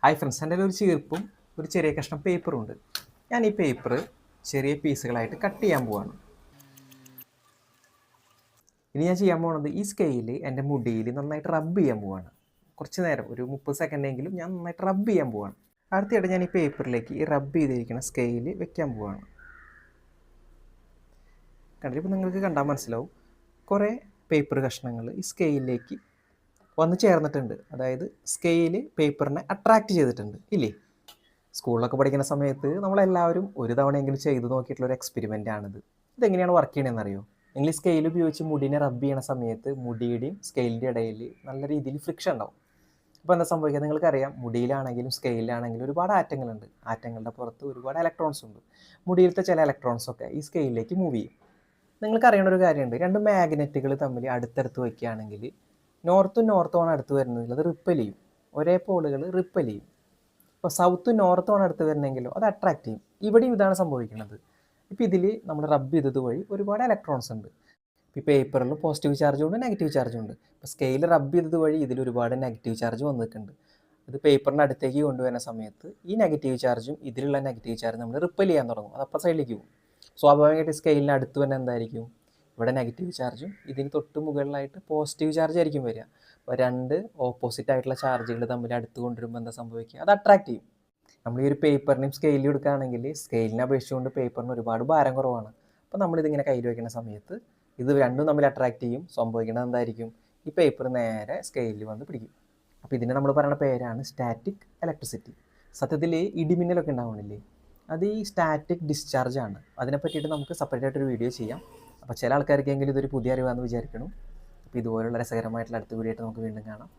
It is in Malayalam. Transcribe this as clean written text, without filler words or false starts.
ഹായ് ഫ്രണ്ട്സ്, എൻ്റെ ഒരു ചീർപ്പും ഒരു ചെറിയ കഷ്ണം പേപ്പറും ഉണ്ട്. ഞാൻ ഈ പേപ്പർ ചെറിയ പീസുകളായിട്ട് കട്ട് ചെയ്യാൻ പോവാണ്. ഇനി ഞാൻ ചെയ്യാൻ പോകുന്നത് ഈ സ്കെയിൽ എൻ്റെ മുടിയിൽ നന്നായിട്ട് റബ്ബ് ചെയ്യാൻ പോവാണ്. കുറച്ച് നേരം ഒരു 30 സെക്കൻഡെങ്കിലും ഞാൻ നന്നായിട്ട് റബ്ബ് ചെയ്യാൻ പോവാണ്. അടുത്തിടെ ഞാൻ ഈ പേപ്പറിലേക്ക് ഈ റബ്ബ് ചെയ്തിരിക്കുന്ന സ്കെയിൽ വെക്കാൻ പോവാണ്. കണ്ടിപ്പോൾ നിങ്ങൾക്ക് കണ്ടാൽ മനസ്സിലാവും, കുറേ പേപ്പർ കഷ്ണങ്ങൾ ഈ സ്കെയിലിലേക്ക് വന്ന് ചേർന്നിട്ടുണ്ട്. അതായത് സ്കെയിൽ പേപ്പറിനെ അട്രാക്റ്റ് ചെയ്തിട്ടുണ്ട് ഇല്ലേ? സ്കൂളിലൊക്കെ പഠിക്കുന്ന സമയത്ത് നമ്മളെല്ലാവരും ഒരു തവണയെങ്കിലും ചെയ്ത് നോക്കിയിട്ടുള്ള ഒരു എക്സ്പെരിമെൻ്റ് ആണിത്. ഇതെങ്ങനെയാണ് വർക്ക് ചെയ്യണമെന്ന് അറിയോ? നിങ്ങൾ ഈ സ്കെയിൽ ഉപയോഗിച്ച് മുടിനെ റബ്ബ് ചെയ്യണ സമയത്ത് മുടിയുടെയും സ്കെയിലിൻ്റെ ഇടയിൽ നല്ല രീതിയിൽ ഫ്രിക്ഷൻ ഉണ്ടാവും. അപ്പോൾ എന്താ സംഭവിക്കുക? നിങ്ങൾക്കറിയാം, മുടിയിലാണെങ്കിലും സ്കെയിലാണെങ്കിലും ഒരുപാട് ആറ്റങ്ങളുണ്ട്. ആറ്റങ്ങളുടെ പുറത്ത് ഒരുപാട് ഇലക്ട്രോൺസ് ഉണ്ട്. മുടിയിലത്തെ ചില ഇലക്ട്രോൺസൊക്കെ ഈ സ്കെയിലിലേക്ക് മൂവ് ചെയ്യും. നിങ്ങൾക്ക് അറിയേണ്ട ഒരു കാര്യമുണ്ട്, രണ്ട് മാഗ്നറ്റുകൾ തമ്മിൽ അടുത്തടുത്ത് വയ്ക്കുകയാണെങ്കിൽ നോർത്തും നോർത്തുമാണ് അടുത്ത് വരുന്നതെങ്കിൽ അത് റിപ്പൽ ചെയ്യും. ഒരേ പോളുകൾ റിപ്പൽ ചെയ്യും. ഇപ്പോൾ സൗത്തും നോർത്തുമാണ് അടുത്ത് വരുന്നതെങ്കിലോ അത് അട്രാക്റ്റ് ചെയ്യും. ഇവിടെയും ഇതാണ് സംഭവിക്കുന്നത്. ഇപ്പോൾ ഇതിൽ നമ്മൾ റബ്ബ് ചെയ്തത് വഴി ഒരുപാട് ഇലക്ട്രോൺസ് ഉണ്ട്. ഇപ്പോൾ പേപ്പറിൽ പോസിറ്റീവ് ചാർജും ഉണ്ട്, നെഗറ്റീവ് ചാർജും ഉണ്ട്. ഇപ്പോൾ സ്കെയിൽ റബ്ബ് ചെയ്തത് വഴി ഇതിൽ ഒരുപാട് നെഗറ്റീവ് ചാർജ് വന്നിട്ടുണ്ട്. ഇത് പേപ്പറിൻ്റെ അടുത്തേക്ക് കൊണ്ടുവരുന്ന സമയത്ത് ഈ നെഗറ്റീവ് ചാർജും ഇതിലുള്ള നെഗറ്റീവ് ചാർജ് നമ്മൾ റിപ്പൽ ചെയ്യാൻ തുടങ്ങും. അത് അപ്പോൾ സൈഡിലേക്ക് പോകും. സ്വാഭാവികമായിട്ട് സ്കെയിലിന് അടുത്ത് തന്നെ എന്തായിരിക്കും? ഇവിടെ നെഗറ്റീവ് ചാർജും ഇതിന് തൊട്ട് മുകളിലായിട്ട് പോസിറ്റീവ് ചാർജ് ആയിരിക്കും വരിക. അപ്പോൾ രണ്ട് ഓപ്പോസിറ്റ് ആയിട്ടുള്ള ചാർജുകൾ തമ്മിൽ അടുത്ത് കൊണ്ടുവരുമ്പോൾ എന്താ സംഭവിക്കുക? അത് അട്രാക്റ്റ് ചെയ്യും. നമ്മൾ ഈ ഒരു പേപ്പറിനെയും സ്കെയിലും എടുക്കുകയാണെങ്കിൽ സ്കെയിലിനെ അപേക്ഷിച്ചുകൊണ്ട് പേപ്പറിന് ഒരുപാട് ഭാരം കുറവാണ്. അപ്പോൾ നമ്മളിതിങ്ങനെ കയ്യിൽ വയ്ക്കുന്ന സമയത്ത് ഇത് രണ്ടും തമ്മിൽ അട്രാക്റ്റ് ചെയ്യും. സംഭവിക്കുന്നത് എന്തായിരിക്കും? ഈ പേപ്പർ നേരെ സ്കെയിലിൽ വന്ന് പിടിക്കും. അപ്പോൾ ഇതിനെ നമ്മൾ പറയുന്ന പേരാണ് സ്റ്റാറ്റിക് ഇലക്ട്രിസിറ്റി. സത്യത്തിൽ ഇടിമിന്നലൊക്കെ ഉണ്ടാവണില്ലേ, അത് ഈ സ്റ്റാറ്റിക് ഡിസ്ചാർജ് ആണ്. അതിനെ പറ്റിയിട്ട് നമുക്ക് സെപ്പറേറ്റ് ആയിട്ടൊരു വീഡിയോ ചെയ്യാം. അപ്പോൾ ചില ആൾക്കാർക്കെങ്കിലും ഇതൊരു പുതിയ അറിവാണെന്ന് വിചാരിക്കണം. അപ്പോൾ ഇതുപോലുള്ള രസകരമായിട്ടുള്ള അടുത്ത വീഡിയോ ആയിട്ട് നമുക്ക് വീണ്ടും കാണാം.